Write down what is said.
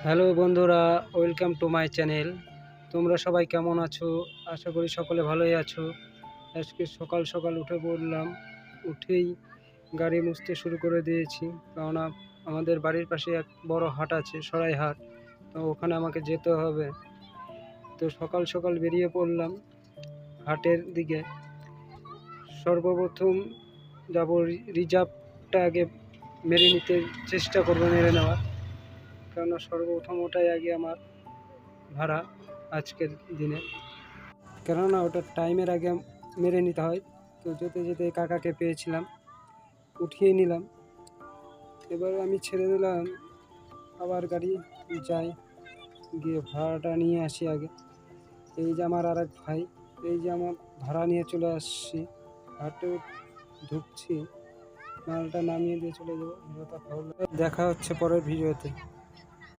Hello বন্ধুরা, welcome to my channel. তোমরা সবাই কেমন আছো? আশা করি সকলে ভালোই আছো। আজকে সকাল সকাল উঠে পড়লাম। উঠেই গাড়ি মুছতে শুরু করে দিয়েছি, কেননা আমাদের বাড়ির পাশে এক বড় হাট আছে, সরাই হাট। তো ওখানে আমাকে যেতে হবে। তো সকাল সকাল বেরিয়ে পড়লাম হাটের দিকে। সর্বপ্রথম যাব রিজার্ভটা আগে মেরে নিতে চেষ্টা করবো, মেরে নেওয়ার। কেননা সর্বপ্রথম ওটাই আগে আমার ভাড়া আজকের দিনে, কেননা ওটা টাইমের আগে মেরে নিতে হয়। তো যেতে যেতে কাকাকে পেয়েছিলাম, উঠিয়ে নিলাম। এবার আমি ছেড়ে দিলাম, আবার গাড়ি যাই, গিয়ে ভাড়াটা নিয়ে আসি আগে। এই যে আমার আর এক ভাই, এই যে আমার ভাড়া নিয়ে চলে আসছি, হাটে ঢুকছি, মালটা নামিয়ে দিয়ে চলে যাবো। ভিডিওটা ভালো লাগে, দেখা হচ্ছে পরের ভিডিওতে।